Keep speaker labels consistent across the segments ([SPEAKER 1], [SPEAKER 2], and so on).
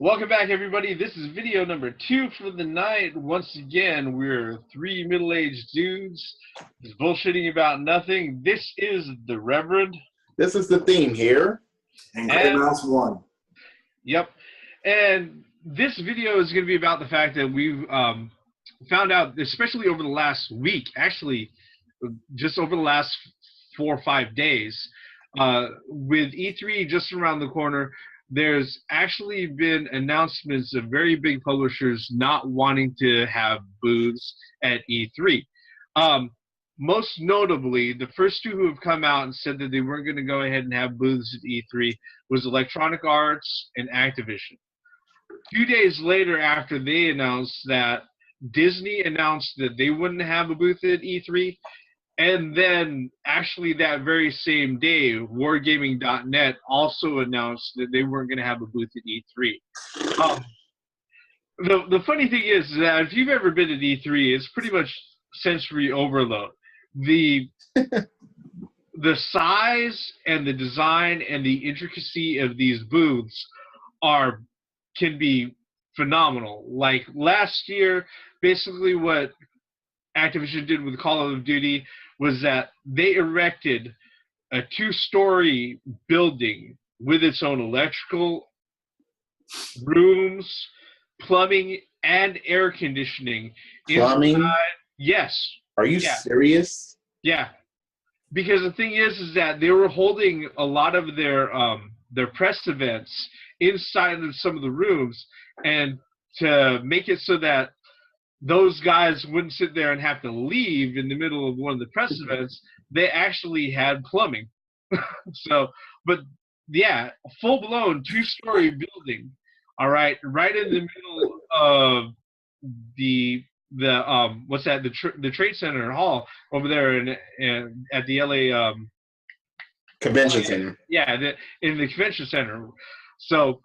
[SPEAKER 1] Welcome back, everybody. This is video number 2 for the night. Once again, we're 3 middle-aged dudes just bullshitting about nothing. This is the Reverend.
[SPEAKER 2] This is the theme here.
[SPEAKER 3] And last one.
[SPEAKER 1] Yep. And this video is going to be about the fact that we've found out, especially over the last week, actually, just over the last 4 or 5 days, with E3 just around the corner, there's actually been announcements of very big publishers not wanting to have booths at E3. Most notably, the first two who have come out and said that they weren't going to go ahead and have booths at E3 was Electronic Arts and Activision. 2 days later, after they announced that, Disney announced that they wouldn't have a booth at E3. And then, actually, that very same day, Wargaming.net also announced that they weren't going to have a booth at E3. The funny thing is that if you've ever been at E3, it's pretty much sensory overload. The size and the design and the intricacy of these booths can be phenomenal. Like last year, basically what Activision did with Call of Duty was that they erected a 2-story building with its own electrical rooms, plumbing, and air conditioning.
[SPEAKER 2] Plumbing?
[SPEAKER 1] Inside. Yes.
[SPEAKER 2] Are you serious?
[SPEAKER 1] Yeah. Because the thing is that they were holding a lot of their press events inside of some of the rooms, and to make it so that those guys wouldn't sit there and have to leave in the middle of one of the press events, they actually had plumbing. But yeah, full-blown 2-story building, all right, right in the middle of the Trade Center Hall over there in at the LA
[SPEAKER 2] Convention Center.
[SPEAKER 1] Yeah, in the Convention Center. So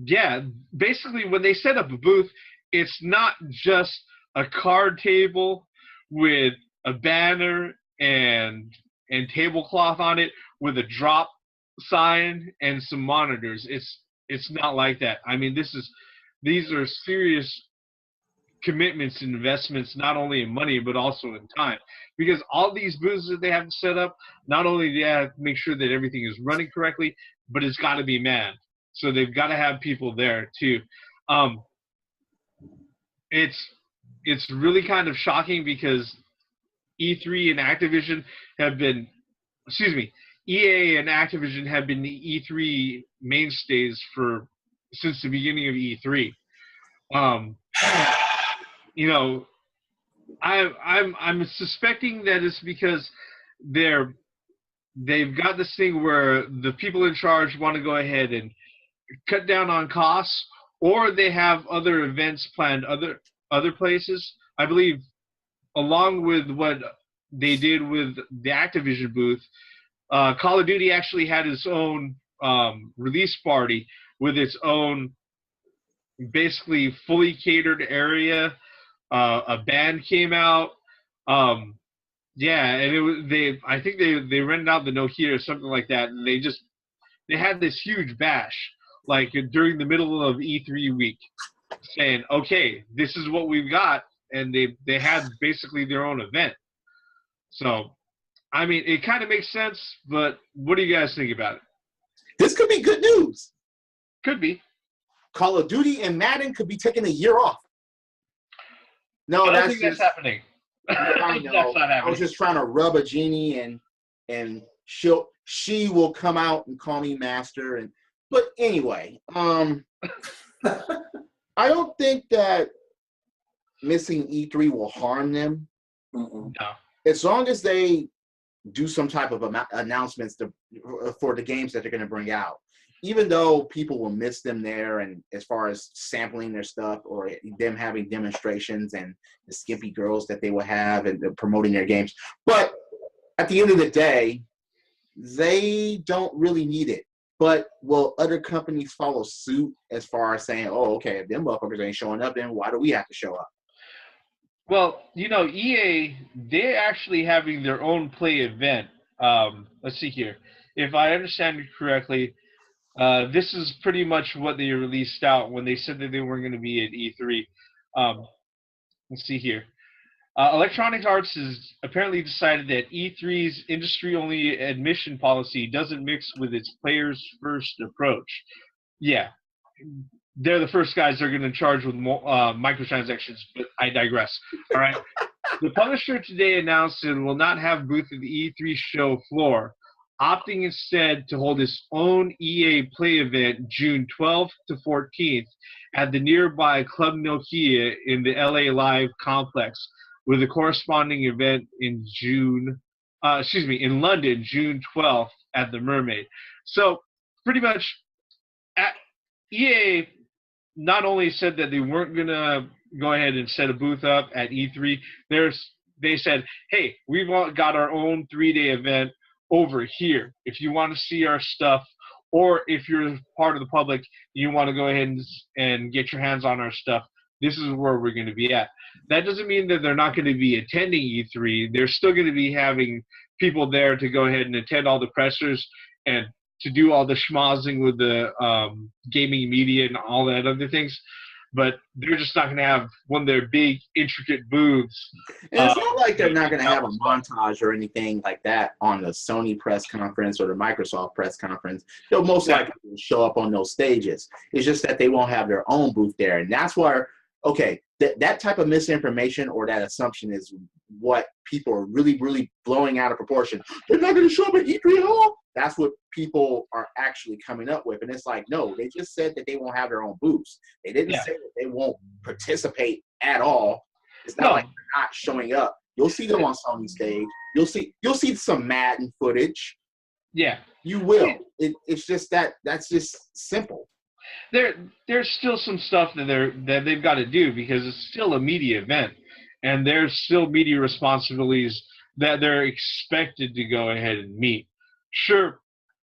[SPEAKER 1] yeah, basically when they set up a booth, it's not just a card table with a banner and tablecloth on it with a drop sign and some monitors. It's not like that. I mean, these are serious commitments and investments, not only in money but also in time, because all these booths that they have to set up, not only do they have to make sure that everything is running correctly, but it's got to be manned. So they've got to have people there too. It's really kind of shocking because E3 and Activision have been, EA and Activision have been the E3 mainstays since the beginning of E3. You know, I'm suspecting that it's because they've got this thing where the people in charge want to go ahead and cut down on costs, or they have other events planned other places. I believe, along with what they did with the Activision booth, Call of Duty actually had its own release party with its own basically fully catered area. A band came out. Yeah, and I think they rented out the Nokia or something like that, and they had this huge bash like during the middle of E3 week, saying, okay, this is what we've got, and they had basically their own event. So, I mean, it kind of makes sense, but what do you guys think about it?
[SPEAKER 2] This could be good news.
[SPEAKER 1] Could be.
[SPEAKER 2] Call of Duty and Madden could be taking a year off. No,
[SPEAKER 1] I don't think that's happening.
[SPEAKER 2] I know.
[SPEAKER 1] That's not happening.
[SPEAKER 2] I was just trying to rub a genie, and she will come out and call me master. But anyway, I don't think that missing E3 will harm them.
[SPEAKER 1] No.
[SPEAKER 2] As long as they do some type of announcements for the games that they're going to bring out. Even though people will miss them there, and as far as sampling their stuff or them having demonstrations and the skimpy girls that they will have and promoting their games. But at the end of the day, they don't really need it. But will other companies follow suit as far as saying, oh, okay, if them motherfuckers ain't showing up, then why do we have to show up?
[SPEAKER 1] Well, you know, EA, they're actually having their own play event. Let's see here. If I understand it correctly, This is pretty much what they released out when they said that they weren't going to be at E3. Let's see here. Electronic Arts has apparently decided that E3's industry-only admission policy doesn't mix with its players-first approach. Yeah, they're the first guys that are going to charge with microtransactions, but I digress. All right. The publisher today announced it will not have booth at the E3 show floor, opting instead to hold its own EA Play event June 12th to 14th at the nearby Club Nokia in the LA Live complex, with a corresponding event in London, June 12th at the Mermaid. So pretty much, EA not only said that they weren't going to go ahead and set a booth up at E3, they said, hey, we've got our own 3-day event over here. If you want to see our stuff, or if you're part of the public, you want to go ahead and get your hands on our stuff, this is where we're going to be at. That doesn't mean that they're not going to be attending E3. They're still going to be having people there to go ahead and attend all the pressers and to do all the schmozzing with the gaming media and all that other things. But they're just not going to have one of their big, intricate booths.
[SPEAKER 2] And it's not like they're not going to have a montage or anything like that on the Sony press conference or the Microsoft press conference. They'll most likely show up on those stages. It's just that they won't have their own booth there. And that's where, okay, that type of misinformation or that assumption is what people are really, really blowing out of proportion. They're not going to show up at E3 at all. That's what people are actually coming up with. And it's like, no, they just said that they won't have their own booths. They didn't say that they won't participate at all. It's not like they're not showing up. You'll see them on Sony stage. You'll see some Madden footage.
[SPEAKER 1] Yeah.
[SPEAKER 2] You will. It's just that's just simple.
[SPEAKER 1] There's still some stuff that they've got to do because it's still a media event, and there's still media responsibilities that they're expected to go ahead and meet. Sure,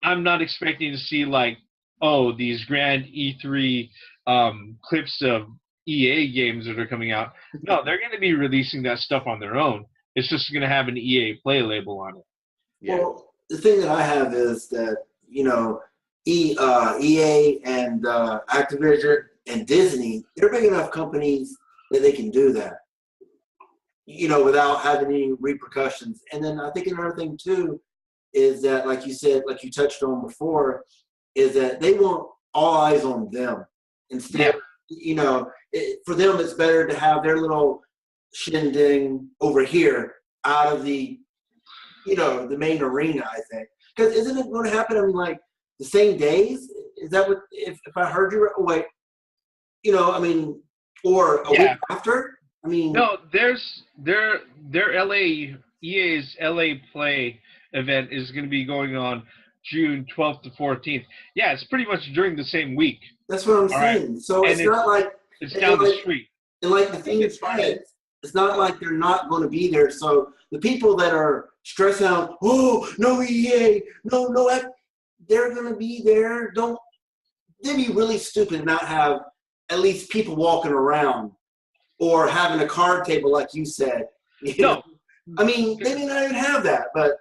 [SPEAKER 1] I'm not expecting to see these grand E3 clips of EA games that are coming out. No, they're going to be releasing that stuff on their own. It's just going to have an EA Play label on it.
[SPEAKER 3] Yeah. Well, the thing that I have is that, EA and Activision and Disney, they're big enough companies that they can do that, without having any repercussions. And then I think another thing, too, is that, like you said, like you touched on before, is that they want all eyes on them. Instead, for them, it's better to have their little shindig over here out of the, the main arena, I think. Because isn't it going to happen in, the same days? Is that what, if I heard you right? Or a week after?
[SPEAKER 1] No, there's their EA's LA Play event is going to be going on June 12th to 14th. Yeah, it's pretty much during the same week.
[SPEAKER 3] That's what I'm saying. Right? So it's not like
[SPEAKER 1] it's down the street.
[SPEAKER 3] And the thing is, it's not like they're not going to be there. So the people that are stressing out, oh, no EA, no, they're going to be there. They'd be really stupid to not have at least people walking around or having a card table, like you said.
[SPEAKER 1] No.
[SPEAKER 3] They may not even have that, but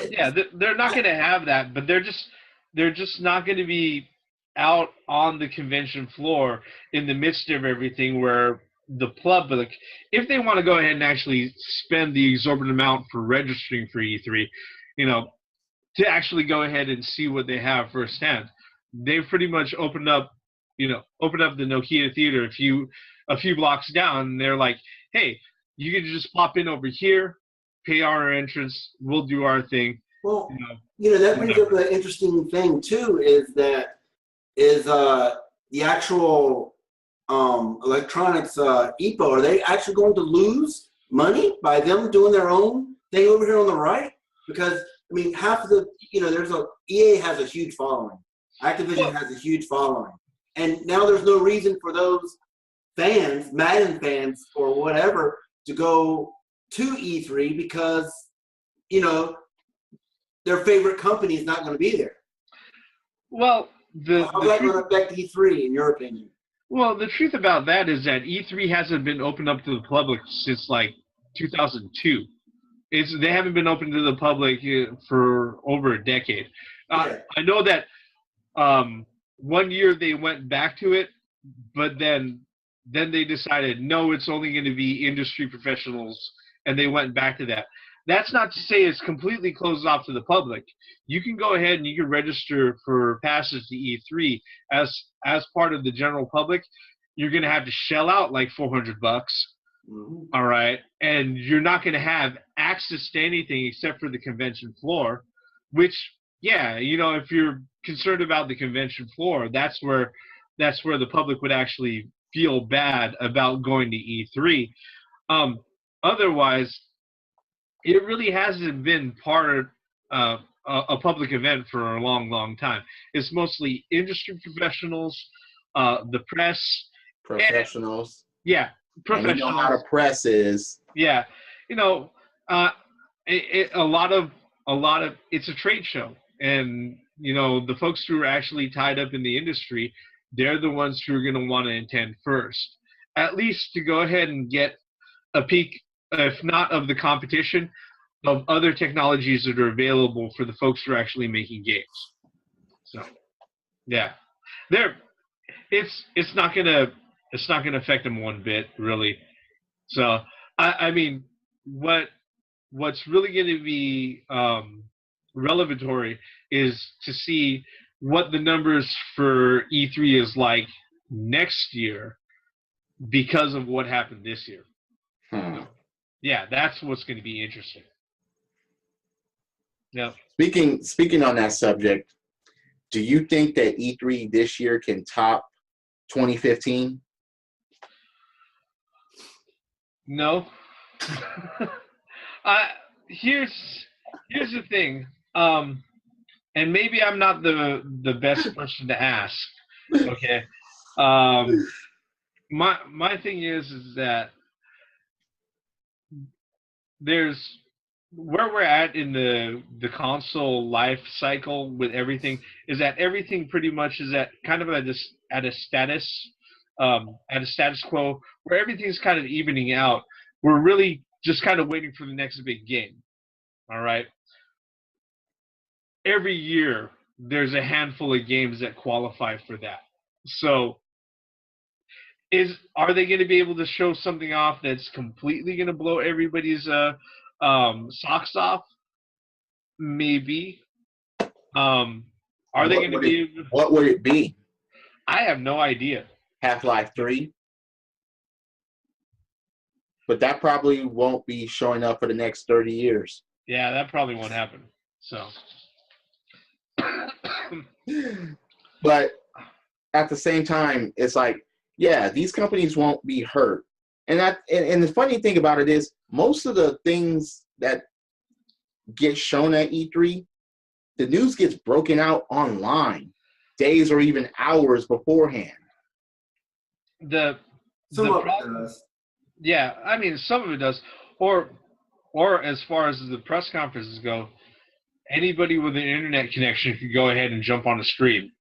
[SPEAKER 1] yeah, they're not going to have that, but they're just not going to be out on the convention floor in the midst of everything where the public, if they want to go ahead and actually spend the exorbitant amount for registering for E3, to actually go ahead and see what they have firsthand. They've pretty much opened up the Nokia Theater a few blocks down, and they're like, hey, you can just pop in over here, pay our entrance, we'll do our thing.
[SPEAKER 3] Well, that brings up an interesting thing too, is the actual electronics EPO, are they actually going to lose money by them doing their own thing over here on the right? Because half of the EA has a huge following, Activision has a huge following, and now there's no reason for those fans, Madden fans or whatever, to go to E3 because, their favorite company is not going to be there.
[SPEAKER 1] Well,
[SPEAKER 3] how's that going to affect E3 in your opinion?
[SPEAKER 1] Well, the truth about that is that E3 hasn't been opened up to the public since 2002. They haven't been open to the public for over a decade. I know that One year they went back to it, but then they decided no, it's only going to be industry professionals, and they went back to that. That's not to say it's completely closed off to the public. You can go ahead and you can register for passes to E3 as part of the general public. You're going to have to shell out like $400.
[SPEAKER 3] Mhm.
[SPEAKER 1] All right, and you're not going to have access to anything except for the convention floor, which, yeah, if you're concerned about the convention floor, that's where the public would actually feel bad about going to E3. Otherwise, it really hasn't been part of a public event for a long, long time. It's mostly industry professionals, the press,
[SPEAKER 2] Professionals.
[SPEAKER 1] yeah,
[SPEAKER 2] And you know how
[SPEAKER 1] professionals.
[SPEAKER 2] the press is.
[SPEAKER 1] Yeah, you know, uh, a lot of it's a trade show, and the folks who are actually tied up in the industry, they're the ones who are going to want to attend first, at least to go ahead and get a peek, if not of the competition, of other technologies that are available for the folks who are actually making games. So, yeah, they're it's not gonna affect them one bit, really. So I mean, what's really going to be revelatory is to see what the numbers for E3 is like next year because of what happened this year. Yeah, that's what's going to be interesting. Yeah.
[SPEAKER 2] Speaking on that subject, do you think that E3 this year can top 2015?
[SPEAKER 1] No. Here's the thing, and maybe I'm not the best person to ask. Okay. My thing is that there's where we're at in the console life cycle with everything is that everything pretty much is at kind of at a status quo where everything's kind of evening out. We're really just kind of waiting for the next big game. All right. Every year there's a handful of games that qualify for that. So are they going to be able to show something off that's completely going to blow everybody's socks off? Maybe. Are they going to be?
[SPEAKER 2] What would it be?
[SPEAKER 1] I have no idea.
[SPEAKER 2] Half-Life 3? But that probably won't be showing up for the next 30 years.
[SPEAKER 1] Yeah, that probably won't happen. So.
[SPEAKER 2] But at the same time, it's like, yeah, these companies won't be hurt. And the funny thing about it is most of the things that get shown at E3, the news gets broken out online days or even hours beforehand.
[SPEAKER 3] Some of it does.
[SPEAKER 1] Yeah, I mean, some of it does. Or as far as the press conferences go, anybody with an internet connection can go ahead and jump on a stream.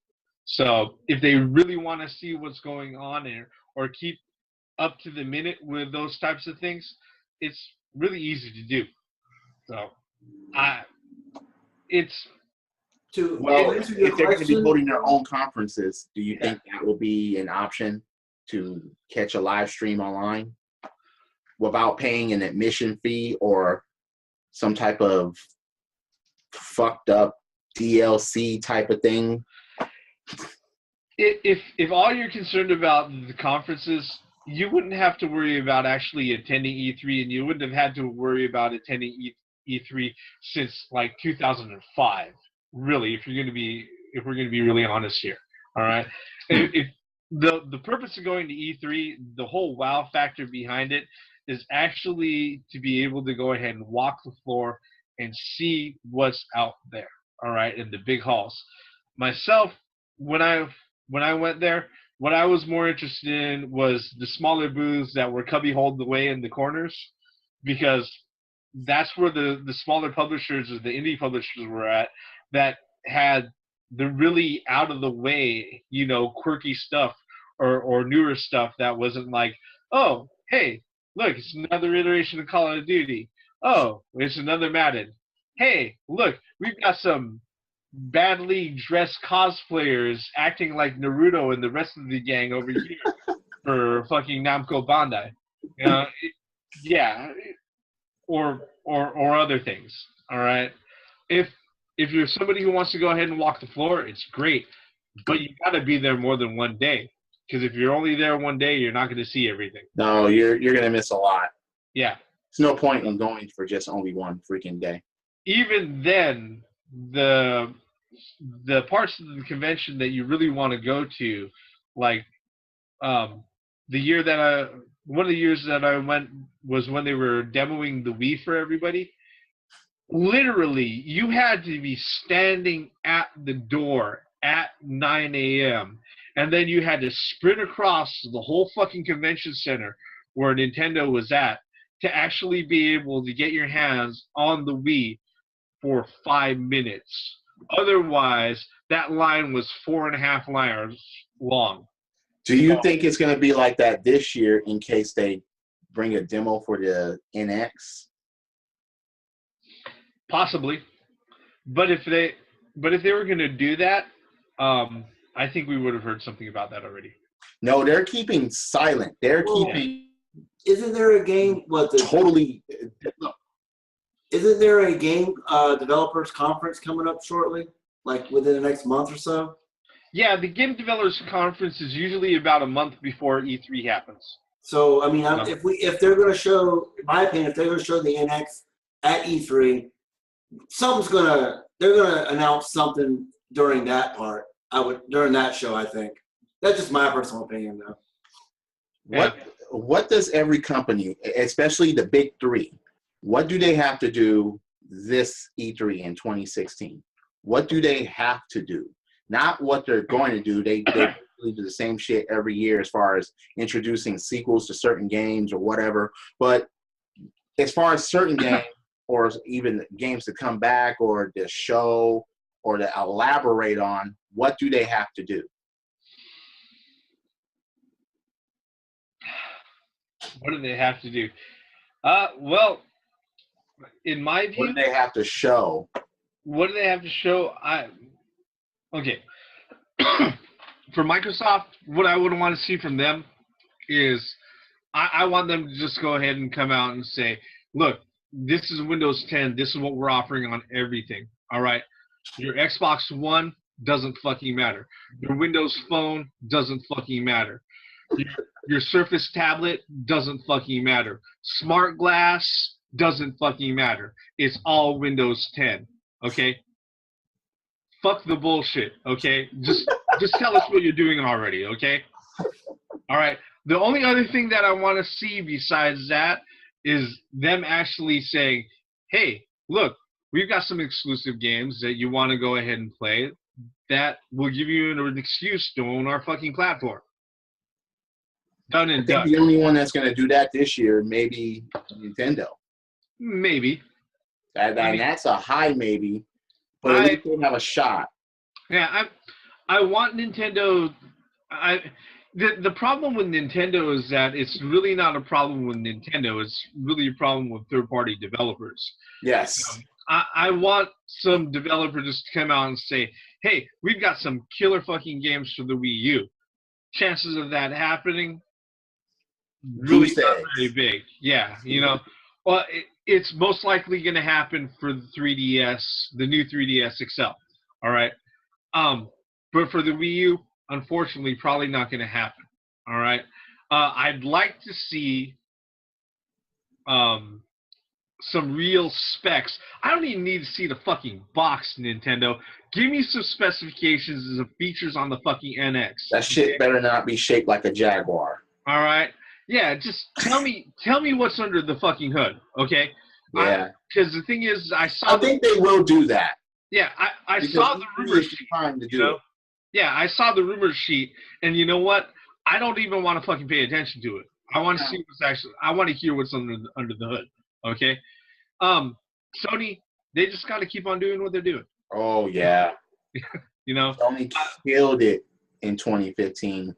[SPEAKER 1] So if they really want to see what's going on or keep up to the minute with those types of things, it's really easy to do. So if
[SPEAKER 2] they're going to be holding their own conferences, do you think that will be an option to catch a live stream online without paying an admission fee or some type of fucked up DLC type of thing?
[SPEAKER 1] If all you're concerned about the conferences, you wouldn't have to worry about actually attending E3, and you wouldn't have had to worry about attending E3 since like 2005. Really, if we're going to be really honest here, all right. If the purpose of going to E3, the whole wow factor behind it is actually to be able to go ahead and walk the floor and see what's out there, all right, in the big halls. Myself, when I went there, what I was more interested in was the smaller booths that were cubby-holed away in the corners, because that's where the smaller publishers or the indie publishers were at that had the really out-of-the-way, quirky stuff or newer stuff that wasn't like, oh, hey, look, it's another iteration of Call of Duty. Oh, it's another Madden. Hey, look, we've got some badly dressed cosplayers acting like Naruto and the rest of the gang over here for fucking Namco Bandai. Yeah, or other things. All right. If you're somebody who wants to go ahead and walk the floor, it's great, but you got to be there more than one day. Because if you're only there one day, you're not going to see everything.
[SPEAKER 2] No, you're gonna miss a lot.
[SPEAKER 1] Yeah.
[SPEAKER 2] There's no point in going for just only one freaking day.
[SPEAKER 1] Even then, the parts of the convention that you really want to go to, like one of the years that I went was when they were demoing the Wii for everybody. Literally, you had to be standing at the door at 9 a.m. and then you had to sprint across the whole fucking convention center where Nintendo was at to actually be able to get your hands on the Wii for 5 minutes. Otherwise, that line was 4.5 miles long.
[SPEAKER 2] Do you think it's going to be like that this year in case they bring a demo for the NX?
[SPEAKER 1] Possibly. But if they were going to do that, I think we would have heard something about that already.
[SPEAKER 2] No, they're keeping silent. They're keeping...
[SPEAKER 3] Isn't there a game?
[SPEAKER 2] Totally...
[SPEAKER 3] Isn't there a game developers conference coming up shortly? Like within the next month or so?
[SPEAKER 1] Yeah, the Game Developers Conference is usually about a month before E3 happens.
[SPEAKER 3] So, I mean, if they're going to show, in my opinion, if they're going to show the NX at E3, they're going to announce something during that part. During that show, I think. That's just my personal opinion, though.
[SPEAKER 2] What does every company, especially the big three, what do they have to do this E3 in 2016? What do they have to do? Not what they're going to do. They do the same shit every year as far as introducing sequels to certain games or whatever. But as far as certain games or even games to come back or to show or to elaborate on, what do they have to do?
[SPEAKER 1] What do they have to do? Well, in my view...
[SPEAKER 2] What do they have to show?
[SPEAKER 1] What do they have to show? Okay. For Microsoft, what I would want to see from them is I want them to just go ahead and come out and say, look, this is Windows 10. This is what we're offering on everything. All right? Your Xbox One doesn't fucking matter. Your Windows Phone doesn't fucking matter. Your Surface tablet doesn't fucking matter. Smart Glass doesn't fucking matter. It's all Windows 10. Okay? Fuck the bullshit, okay? Just tell us what you're doing already, okay? All right. The only other thing that I want to see besides that is them actually saying, hey, look, we've got some exclusive games that you want to go ahead and play that will give you an excuse to own our fucking platform. Done and done.
[SPEAKER 2] The only one that's going to do that this year may be Nintendo.
[SPEAKER 1] Maybe.
[SPEAKER 2] And that's a high maybe. But at least they'll have a shot.
[SPEAKER 1] Yeah, I want Nintendo. The problem with Nintendo is that it's really not a problem with Nintendo. It's really a problem with third-party developers.
[SPEAKER 2] Yes.
[SPEAKER 1] I want some developers to come out and say, hey, we've got some killer fucking games for the Wii U. Chances of that happening really not very big. Yeah, you know. Well, it's most likely going to happen for the 3DS, the new 3DS XL. All right. But for the Wii U, unfortunately, probably not going to happen. All right. I'd like to see some real specs. I don't even need to see the fucking box, Nintendo. Give me some specifications and some features on the fucking NX.
[SPEAKER 2] That shit better not be shaped like a Jaguar.
[SPEAKER 1] All right. Yeah, just tell me what's under the fucking hood, okay?
[SPEAKER 2] Yeah.
[SPEAKER 1] Because the thing is, I
[SPEAKER 2] think they will do that.
[SPEAKER 1] Yeah, I saw the rumor sheet.
[SPEAKER 2] Trying to do it.
[SPEAKER 1] Yeah, I saw the rumor sheet, and you know what? I don't even want to fucking pay attention to it. I want to see what's actually. I want to hear what's under the hood. Okay. Sony, they just got to keep on doing what they're doing.
[SPEAKER 2] Oh yeah.
[SPEAKER 1] You know.
[SPEAKER 2] Sony killed it in 2015.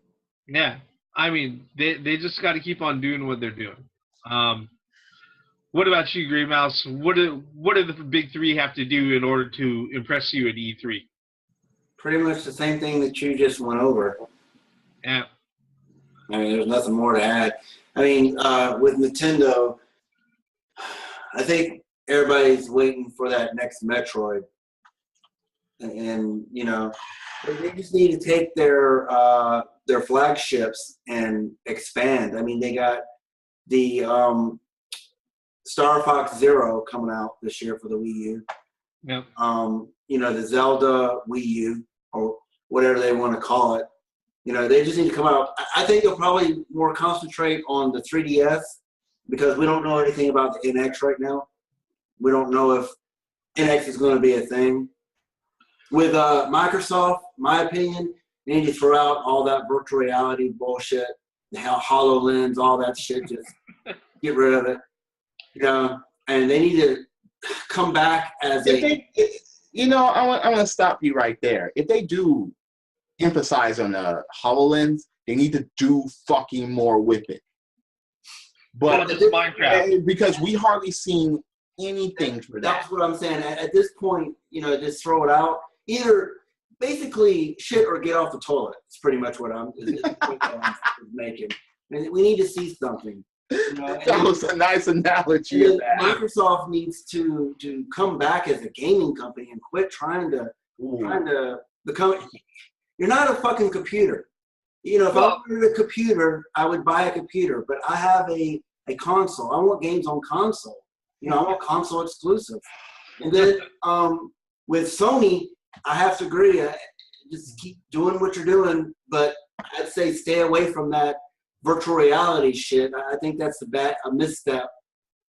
[SPEAKER 1] Yeah. I mean, they just got to keep on doing what they're doing. What about you, Grey Mouse? What do the big three have to do in order to impress you at E3?
[SPEAKER 3] pretty much the same thing that you just went over.
[SPEAKER 1] Yeah.
[SPEAKER 3] I mean, there's nothing more to add. I mean, with Nintendo, I think everybody's waiting for that next Metroid. And you know, they just need to take their flagships and expand. I mean, they got the Star Fox Zero coming out this year for the Wii U.
[SPEAKER 1] Yep.
[SPEAKER 3] You know, the Zelda Wii U, or whatever they want to call it. You know, they just need to come out. I think they'll probably more concentrate on the 3DS because we don't know anything about the NX right now. We don't know if NX is going to be a thing. With Microsoft, my opinion, they need to throw out all that virtual reality bullshit, the HoloLens, all that shit. Just get rid of it. You know, and they need to come back as
[SPEAKER 2] you know, I want to stop you right there. If they do emphasize on the HoloLens, they need to do fucking more with it. But
[SPEAKER 1] just Minecraft.
[SPEAKER 2] Because we hardly seen anything for that.
[SPEAKER 3] That's what I'm saying. At this point, you know, just throw it out. Either basically shit or get off the toilet. It's pretty much what I'm making. And we need to see something. You know?
[SPEAKER 2] That was a nice analogy of that.
[SPEAKER 3] Microsoft needs to come back as a gaming company and quit trying to become. You're not a fucking computer. You know, if I wanted a computer, I would buy a computer. But I have a console. I want games on console. You know, I want console exclusive. And then with Sony, I have to agree. Just keep doing what you're doing, but I'd say stay away from that virtual reality shit. I think that's a misstep.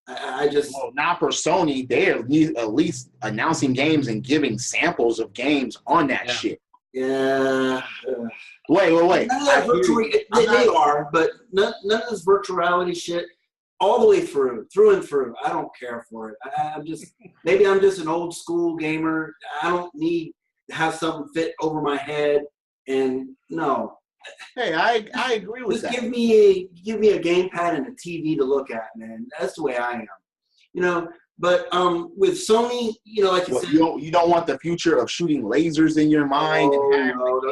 [SPEAKER 2] Not for Sony. They're at least announcing games and giving samples of games on that shit.
[SPEAKER 3] Yeah.
[SPEAKER 2] Wait.
[SPEAKER 3] None of that they are, but none of this virtual reality shit. All the way through and through. I don't care for it. Maybe I'm just an old school gamer. I don't need to have something fit over my head. And no.
[SPEAKER 2] Hey, I agree with
[SPEAKER 3] just
[SPEAKER 2] that.
[SPEAKER 3] Give me a gamepad and a TV to look at, man. That's the way I am. You know, but with Sony, you know, like you said,
[SPEAKER 2] you don't want the future of shooting lasers in your mind.
[SPEAKER 3] No,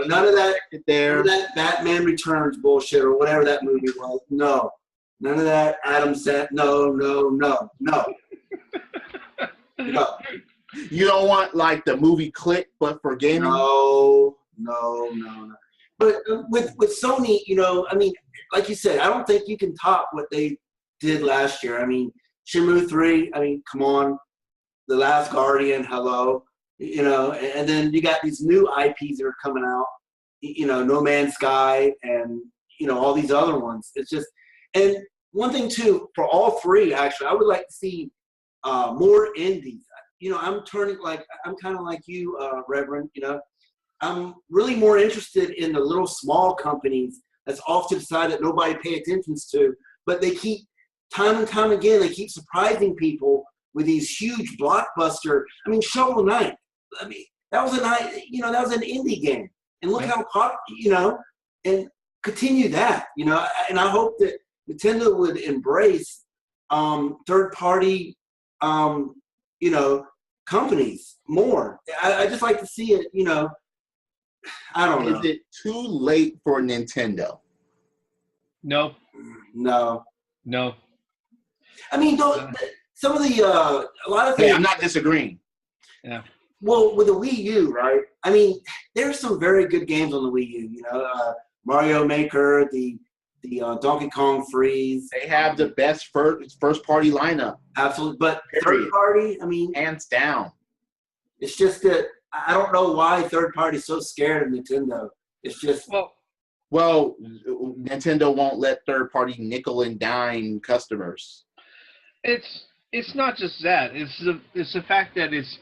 [SPEAKER 3] none of that. None of that Batman Returns bullshit or whatever that movie was. No. None of that. Adam said, no. No.
[SPEAKER 2] You don't want like the movie Click, but for gaming?
[SPEAKER 3] No. But with Sony, you know, I mean, like you said, I don't think you can top what they did last year. I mean, Shenmue 3, I mean, come on. The Last Guardian, hello. You know, and then you got these new IPs that are coming out. You know, No Man's Sky and, you know, all these other ones. It's just, and one thing too, for all three, actually, I would like to see more indies. You know, I'm kind of like you, Reverend, you know. I'm really more interested in the little small companies that's off to the side that nobody pay attention to, but they keep, time and time again, they keep surprising people with these huge blockbuster. I mean, Shovel Knight. I mean, that was an indie game. And look how popular, you know, and continue that, you know, and I hope that Nintendo would embrace third-party, you know, companies more. I just like to see it, you know. I don't know.
[SPEAKER 2] Is it too late for Nintendo?
[SPEAKER 1] No.
[SPEAKER 3] I mean, some of the a lot of things.
[SPEAKER 2] Hey, I'm not disagreeing.
[SPEAKER 1] Yeah.
[SPEAKER 3] Well, with the Wii U, right? I mean, there's some very good games on the Wii U. You know, Mario Maker, the Donkey Kong Freeze.
[SPEAKER 2] They have the best first party lineup.
[SPEAKER 3] Absolutely, but third party, I mean,
[SPEAKER 2] hands down.
[SPEAKER 3] It's just that I don't know why third party is so scared of Nintendo. It's just
[SPEAKER 2] well, Nintendo won't let third party nickel and dime customers.
[SPEAKER 1] It's not just that. It's the fact that it's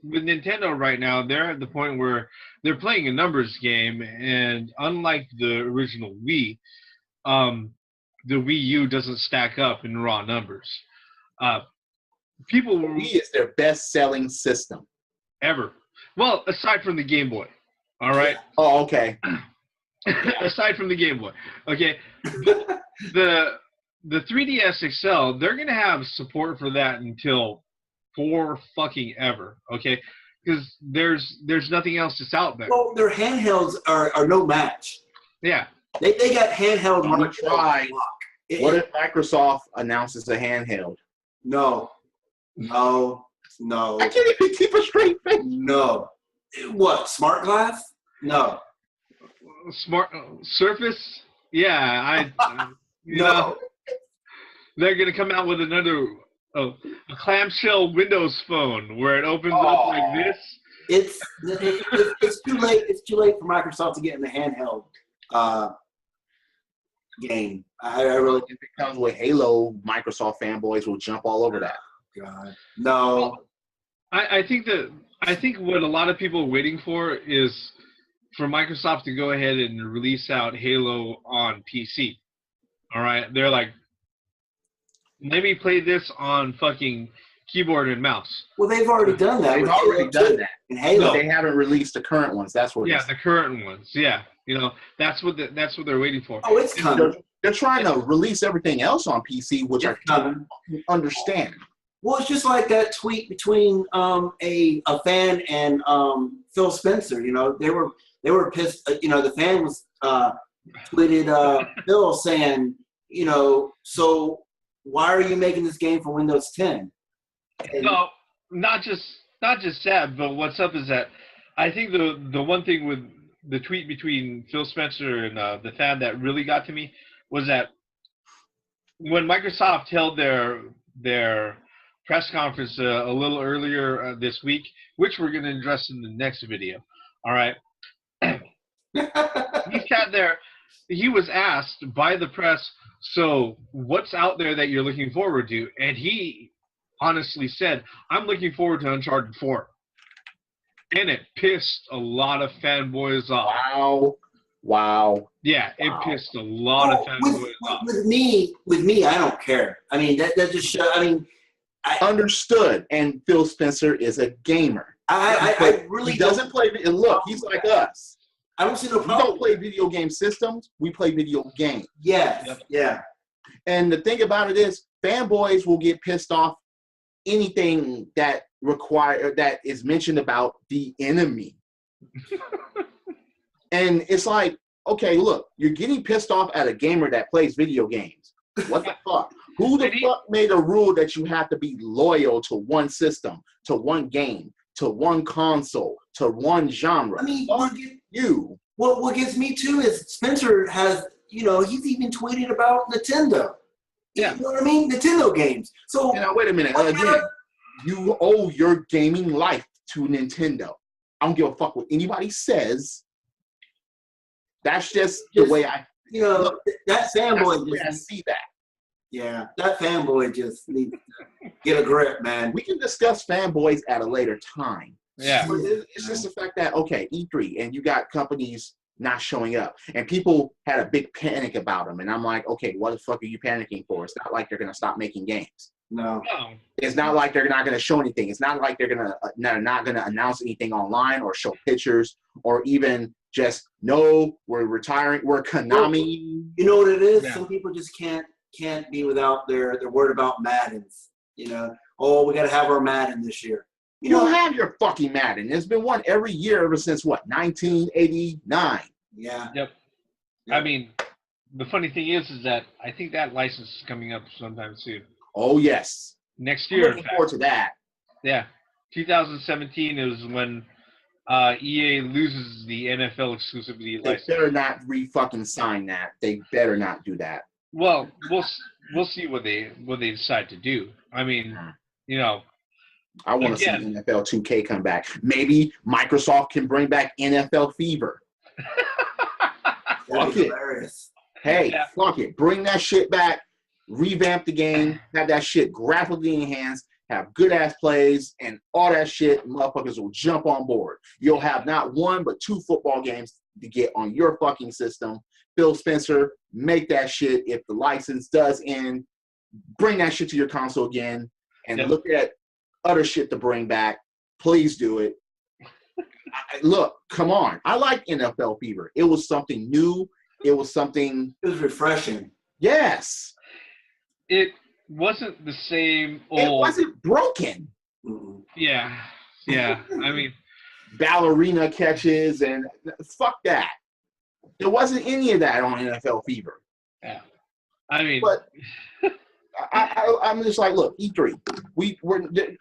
[SPEAKER 1] with Nintendo right now. They're at the point where they're playing a numbers game, and unlike the original Wii, the Wii U doesn't stack up in raw numbers.
[SPEAKER 2] Wii is their best-selling system
[SPEAKER 1] ever. Well, aside from the Game Boy, all right.
[SPEAKER 2] Oh, okay.
[SPEAKER 1] Aside from the Game Boy, okay. The 3DS XL, they're gonna have support for that until for fucking ever. Okay, because there's nothing else that's out there.
[SPEAKER 3] Well, their handhelds are no match.
[SPEAKER 1] Yeah.
[SPEAKER 3] They got handheld.
[SPEAKER 2] I'm gonna try. What if Microsoft announces a handheld?
[SPEAKER 3] No.
[SPEAKER 2] I can't even keep a straight face.
[SPEAKER 3] No. What? Smart glass? No.
[SPEAKER 1] Smart Surface? Yeah, you
[SPEAKER 3] No.
[SPEAKER 1] know, they're gonna come out with another a clamshell Windows phone where it opens up like this.
[SPEAKER 3] It's too late. It's too late for Microsoft to get in the handheld game. I really
[SPEAKER 2] If it comes with Halo, Microsoft fanboys will jump all over that.
[SPEAKER 3] God. No.
[SPEAKER 1] I think what a lot of people are waiting for is for Microsoft to go ahead and release out Halo on PC. All right, they're like, let me play this on fucking keyboard and mouse.
[SPEAKER 3] Well, they've already done that.
[SPEAKER 2] They've already done that.
[SPEAKER 3] In Halo,
[SPEAKER 2] But they haven't released the current ones. That's what.
[SPEAKER 1] Yeah, the current ones. Yeah, you know, that's what they're waiting for.
[SPEAKER 3] Oh, it's coming.
[SPEAKER 2] They're trying to release everything else on PC, which I don't understand.
[SPEAKER 3] Well, it's just like that tweet between a fan and Phil Spencer. You know, they were pissed. You know, the fan was tweeted Phil saying, you know, so why are you making this game for Windows 10? And,
[SPEAKER 1] No, not just that, but what's up is that I think the one thing with the tweet between Phil Spencer and the fan that really got to me was that when Microsoft held their press conference a little earlier this week, which we're going to address in the next video. All right. He sat there. He was asked by the press, so what's out there that you're looking forward to? And he honestly said, I'm looking forward to Uncharted 4. And it pissed a lot of fanboys off.
[SPEAKER 2] Wow.
[SPEAKER 1] Yeah, it pissed a lot of fanboys off.
[SPEAKER 3] With me, I don't care. I mean, that just shows. I mean,
[SPEAKER 2] Understood. And Phil Spencer is a gamer.
[SPEAKER 3] I really
[SPEAKER 2] he doesn't play. And look, he's like us.
[SPEAKER 3] I don't see no
[SPEAKER 2] We
[SPEAKER 3] problem.
[SPEAKER 2] don't play video game systems. We play video games.
[SPEAKER 3] Yes.
[SPEAKER 1] Yep.
[SPEAKER 3] Yeah.
[SPEAKER 2] And the thing about it is, fanboys will get pissed off anything that is mentioned about the enemy. And it's like, okay, look, you're getting pissed off at a gamer that plays video games. What the fuck? Who the fuck made a rule that you have to be loyal to one system, to one game, to one console, to one genre?
[SPEAKER 3] I mean,
[SPEAKER 2] you.
[SPEAKER 3] What gets me too is Spencer has, you know, he's even tweeted about Nintendo.
[SPEAKER 1] Yeah.
[SPEAKER 3] You know what I mean? Nintendo games. So
[SPEAKER 2] Now, wait a minute. Again, you owe your gaming life to Nintendo. I don't give a fuck what anybody says. That's just the way I,
[SPEAKER 3] you know, that fanboy
[SPEAKER 2] I
[SPEAKER 3] just,
[SPEAKER 2] see that.
[SPEAKER 3] yeah, that fanboy just needs to get a grip, man.
[SPEAKER 2] We can discuss fanboys at a later time.
[SPEAKER 1] Yeah.
[SPEAKER 2] But it's just the fact that, okay, E3, and you got companies not showing up. And people had a big panic about them. And I'm like, okay, what the fuck are you panicking for? It's not like they're going to stop making games.
[SPEAKER 3] No.
[SPEAKER 2] It's not like they're not going to show anything. It's not like they're not going to announce anything online or show pictures or even just, no, we're retiring. We're Konami.
[SPEAKER 3] You know what it is?
[SPEAKER 1] Yeah.
[SPEAKER 3] Some people just can't be without their word about Maddens. You know, oh, we got to have our Madden this year.
[SPEAKER 2] You don't have your fucking Madden. There's been one every year ever since, what, 1989?
[SPEAKER 3] Yeah.
[SPEAKER 1] Yep. I mean, the funny thing is that I think that license is coming up sometime soon.
[SPEAKER 2] Oh, yes.
[SPEAKER 1] Next
[SPEAKER 2] I'm
[SPEAKER 1] year.
[SPEAKER 2] looking forward to that.
[SPEAKER 1] Yeah. 2017 is when EA loses the NFL exclusivity
[SPEAKER 2] They
[SPEAKER 1] license.
[SPEAKER 2] better not re-fucking sign that. They better not do that.
[SPEAKER 1] Well, we'll see what they decide to do. I mean, you know,
[SPEAKER 2] I want to see
[SPEAKER 1] Again.
[SPEAKER 2] NFL 2K come back. Maybe Microsoft can bring back NFL Fever.
[SPEAKER 3] That'd be
[SPEAKER 2] it.
[SPEAKER 3] hilarious.
[SPEAKER 2] Hey,
[SPEAKER 1] Yeah.
[SPEAKER 2] fuck it. Bring that shit back. Revamp the game. Have that shit graphically enhanced. Have good-ass plays and all that shit. Motherfuckers will jump on board. You'll have not one but 2 football games to get on your fucking system. Phil Spencer, make that shit. If the license does end, bring that shit to your console again and
[SPEAKER 1] Yep.
[SPEAKER 2] look at other shit to bring back. Please do it. Look, come on. I like NFL Fever. It was something new. It was something.
[SPEAKER 3] It was refreshing.
[SPEAKER 2] Yes.
[SPEAKER 1] it wasn't the same old.
[SPEAKER 2] It wasn't broken.
[SPEAKER 3] Mm-mm.
[SPEAKER 1] Yeah. Yeah, I mean,
[SPEAKER 2] ballerina catches, and fuck that. There wasn't any of that on NFL Fever.
[SPEAKER 1] yeah. I mean,
[SPEAKER 2] But I'm just like, look, E3.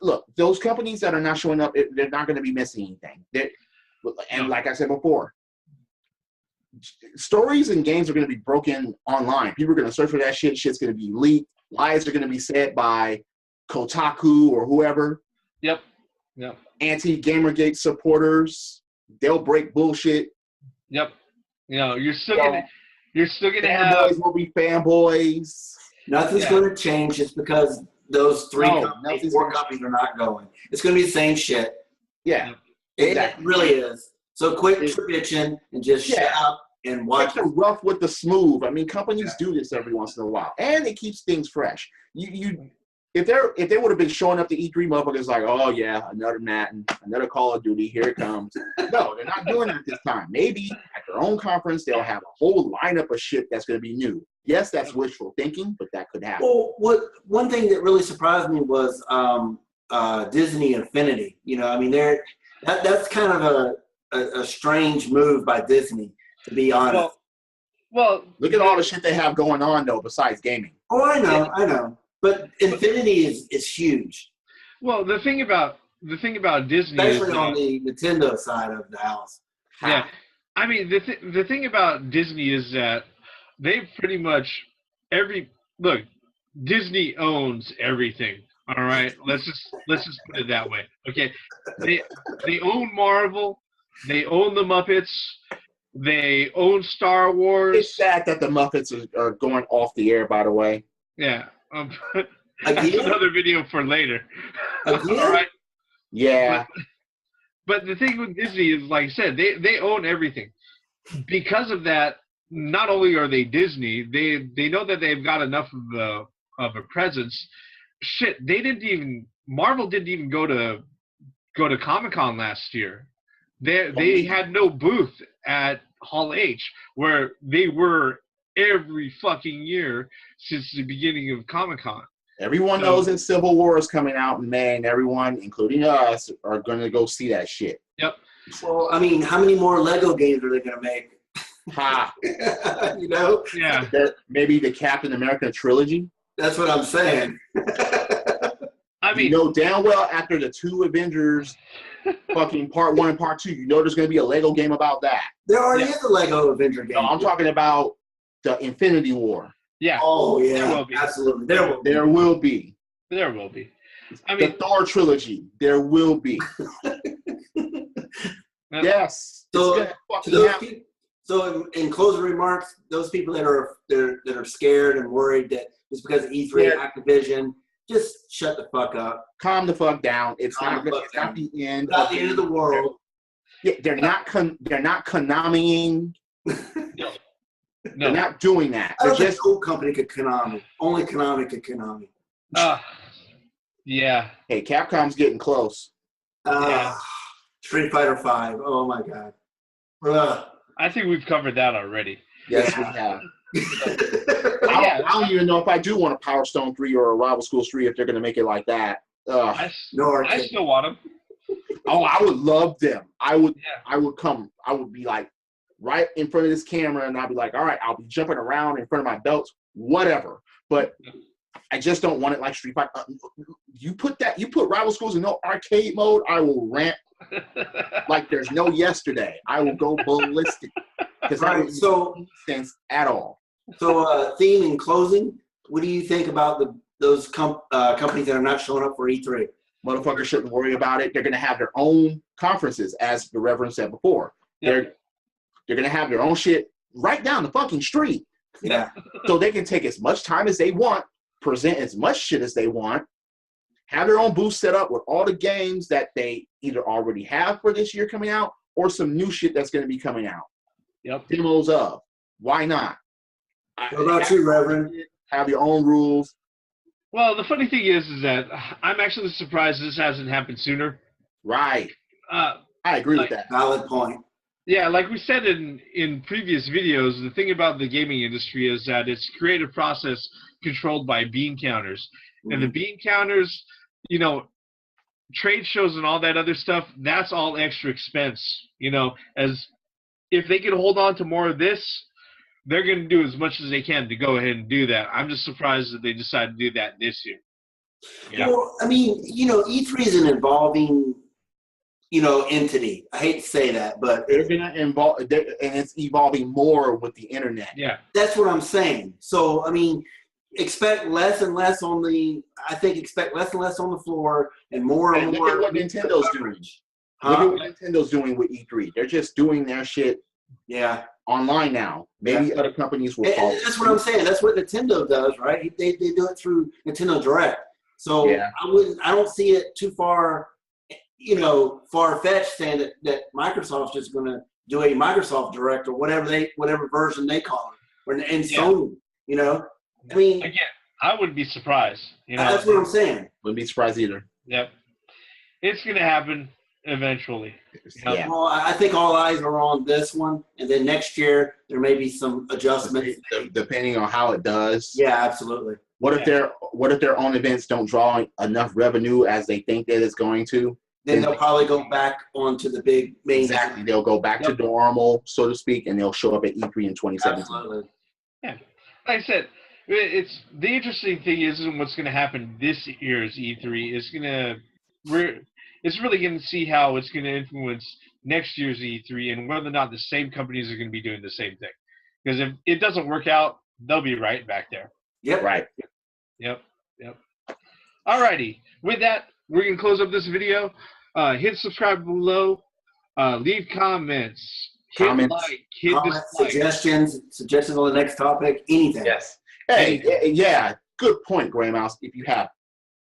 [SPEAKER 2] Look, those companies that are not showing up, they're not going to be missing anything. And like I said before, stories and games are going to be broken online. People are going to search for that shit. Shit's going to be leaked. Lies are going to be said by Kotaku or whoever.
[SPEAKER 1] Yep.
[SPEAKER 2] Anti-Gamergate supporters, they'll break bullshit.
[SPEAKER 1] Yep. You know, you're still gonna have
[SPEAKER 2] fanboys will be fanboys.
[SPEAKER 3] Nothing's going to change just because those four companies are not going. It's going to be the same shit.
[SPEAKER 2] Yeah,
[SPEAKER 3] exactly. It really is. So quit bitching and just shut up and watch.
[SPEAKER 2] Take the rough with the smooth. I mean, companies do this every once in a while, and it keeps things fresh. If they would have been showing up to E3, motherfuckers like, oh yeah, another Madden, another Call of Duty, here it comes. No, they're not doing that this time. Maybe at their own conference, they'll have a whole lineup of shit that's going to be new. Yes, that's wishful thinking, but that could happen.
[SPEAKER 3] Well, one thing that really surprised me was Disney Infinity. You know, I mean, that's kind of a strange move by Disney, to be honest.
[SPEAKER 1] Well,
[SPEAKER 2] look at all the shit they have going on though, besides gaming.
[SPEAKER 3] Oh, I know. But Infinity is huge.
[SPEAKER 1] Well, the thing about Disney,
[SPEAKER 3] especially on the Nintendo side of the house.
[SPEAKER 1] Yeah, I mean the thing about Disney is that they pretty much Disney owns everything. All right, let's just put it that way. Okay, they own Marvel, they own the Muppets, they own Star Wars.
[SPEAKER 2] It's sad that the Muppets are going off the air, by the way.
[SPEAKER 1] Yeah. That's another video for later.
[SPEAKER 3] All
[SPEAKER 1] right.
[SPEAKER 2] Yeah.
[SPEAKER 1] But the thing with Disney is, like I said, they own everything. Because of that, not only are they Disney, they know that they've got enough of a presence. Shit, Marvel didn't even go to Comic-Con last year. They had no booth at Hall H, where they were every fucking year since the beginning of Comic-Con.
[SPEAKER 2] Everyone knows that Civil War is coming out in May, and everyone, including us, are going to go see that shit.
[SPEAKER 1] Yep.
[SPEAKER 3] Well, I mean, how many more Lego games are they going to make?
[SPEAKER 2] Ha.
[SPEAKER 3] You know?
[SPEAKER 1] Yeah.
[SPEAKER 2] Maybe the Captain America trilogy?
[SPEAKER 3] That's what I'm saying.
[SPEAKER 1] I mean,
[SPEAKER 2] you know damn well after the two Avengers fucking part 1 and part 2, you know there's going to be a Lego game about that.
[SPEAKER 3] There already is a Lego Avenger game.
[SPEAKER 2] No, I'm talking about the Infinity War.
[SPEAKER 1] Yeah.
[SPEAKER 3] Oh, yeah.
[SPEAKER 1] There will be.
[SPEAKER 3] Absolutely.
[SPEAKER 2] There will be.
[SPEAKER 1] There will be. I mean,
[SPEAKER 2] the Thor trilogy. There will be. Yes.
[SPEAKER 3] So in closing remarks, those people that are scared and worried that it's because of E3 Activision, just shut the fuck up.
[SPEAKER 2] Calm the fuck down. It's not the end.
[SPEAKER 3] It's not the end of the world.
[SPEAKER 2] Yeah, they're not Konamiing.
[SPEAKER 1] No.
[SPEAKER 2] They're not doing that.
[SPEAKER 3] I don't think no company could Konami. Only Konami could Konami.
[SPEAKER 1] Yeah.
[SPEAKER 2] Hey, Capcom's getting close.
[SPEAKER 3] Street Fighter V. Oh my god.
[SPEAKER 1] I think we've covered that already.
[SPEAKER 2] Yes, we have. I don't even know if I do want a Power Stone 3 or a Rival Schools 3 if they're going to make it like that.
[SPEAKER 1] I still want them.
[SPEAKER 2] Oh, I would love them. I would come. I would be like right in front of this camera, and I'll be like, all right, I'll be jumping around in front of my belts, whatever. But I just don't want it like Street Fighter. You put Rival Schools in no arcade mode, I will rant like there's no yesterday. I will go ballistic because that doesn't make sense at all.
[SPEAKER 3] So, Theme in closing, what do you think about those companies that are not showing up for E3?
[SPEAKER 2] Motherfuckers shouldn't worry about it. They're going to have their own conferences, as the Reverend said before. Yep. They're going to have their own shit right down the fucking street.
[SPEAKER 3] Yeah.
[SPEAKER 2] So they can take as much time as they want, present as much shit as they want, have their own booth set up with all the games that they either already have for this year coming out or some new shit that's going to be coming out.
[SPEAKER 1] Yep.
[SPEAKER 2] Demos of. Why not?
[SPEAKER 3] What about you, Reverend?
[SPEAKER 2] Have your own rules.
[SPEAKER 1] Well, the funny thing is that I'm actually surprised this hasn't happened sooner.
[SPEAKER 2] Right. I agree with that.
[SPEAKER 3] Valid point.
[SPEAKER 1] Yeah, like we said in previous videos, the thing about the gaming industry is that it's a creative process controlled by bean counters. Mm-hmm. And the bean counters, trade shows and all that other stuff, that's all extra expense. You know, as if they can hold on to more of this, they're going to do as much as they can to go ahead and do that. I'm just surprised that they decided to do that this year. Yeah.
[SPEAKER 3] Well, I mean, you know, E3 is an evolving, you know, entity. I hate to say that, but
[SPEAKER 2] They're gonna involve, and it's evolving more with the internet.
[SPEAKER 1] Yeah.
[SPEAKER 3] that's what I'm saying. So, I mean, expect less and less on the. I think expect less and less on the floor, and more and
[SPEAKER 2] And
[SPEAKER 3] more.
[SPEAKER 2] look at what Nintendo's doing.
[SPEAKER 3] Huh?
[SPEAKER 2] Look at what Nintendo's doing with E3. They're just doing their shit
[SPEAKER 3] Yeah.
[SPEAKER 2] online now. Maybe other companies will follow.
[SPEAKER 3] And that's what I'm saying. That's what Nintendo does, right? They do it through Nintendo Direct. So
[SPEAKER 2] Yeah.
[SPEAKER 3] I don't see it too far, you know, far-fetched saying that Microsoft's just going to do a Microsoft Direct or whatever version they call it, and Sony, you know. I mean,
[SPEAKER 1] Again, I wouldn't be surprised. You know,
[SPEAKER 3] that's what I'm saying.
[SPEAKER 2] Wouldn't be surprised either.
[SPEAKER 1] Yep. It's going to happen eventually. Yep.
[SPEAKER 2] Yeah.
[SPEAKER 3] Well, I think all eyes are on this one, and then next year there may be some adjustments.
[SPEAKER 2] Depending on how it does.
[SPEAKER 3] Yeah, absolutely.
[SPEAKER 2] What if their own events don't draw enough revenue as they think that it's going to?
[SPEAKER 3] Then they'll probably go back onto the big main.
[SPEAKER 2] Exactly. They'll go back to normal, so to speak, and they'll show up at E3 in 2017.
[SPEAKER 3] Absolutely.
[SPEAKER 1] Yeah. Like I said, it's the interesting thing isn't what's going to happen this year's E3. It's really going to see how it's going to influence next year's E3 and whether or not the same companies are going to be doing the same thing. Because if it doesn't work out, they'll be right back there.
[SPEAKER 3] Yep.
[SPEAKER 2] Right.
[SPEAKER 1] Yep. Alrighty. With that, we're going to close up this video. Hit subscribe below. Leave comments. Hit like. Hit
[SPEAKER 3] Comments,
[SPEAKER 1] dislike.
[SPEAKER 3] suggestions on the next topic, anything.
[SPEAKER 2] Yes. Hey, yeah, good point, Gray Mouse. If you have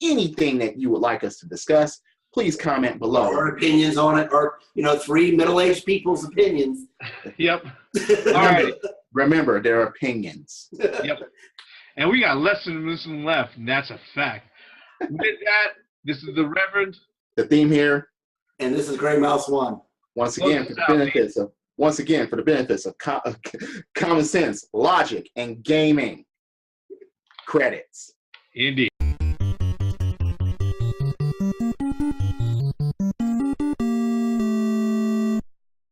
[SPEAKER 2] anything that you would like us to discuss, please comment below.
[SPEAKER 3] Or opinions on it, or, you know, 3 middle-aged people's opinions.
[SPEAKER 1] Yep. Alright.
[SPEAKER 2] Remember, they're opinions.
[SPEAKER 1] Yep. And we got less than left, and that's a fact. With that, this is the Reverend.
[SPEAKER 2] The theme here,
[SPEAKER 3] And this is Gray Mouse 1.
[SPEAKER 2] once again, for the benefits of common sense, logic, and gaming. Credits.
[SPEAKER 1] Indeed.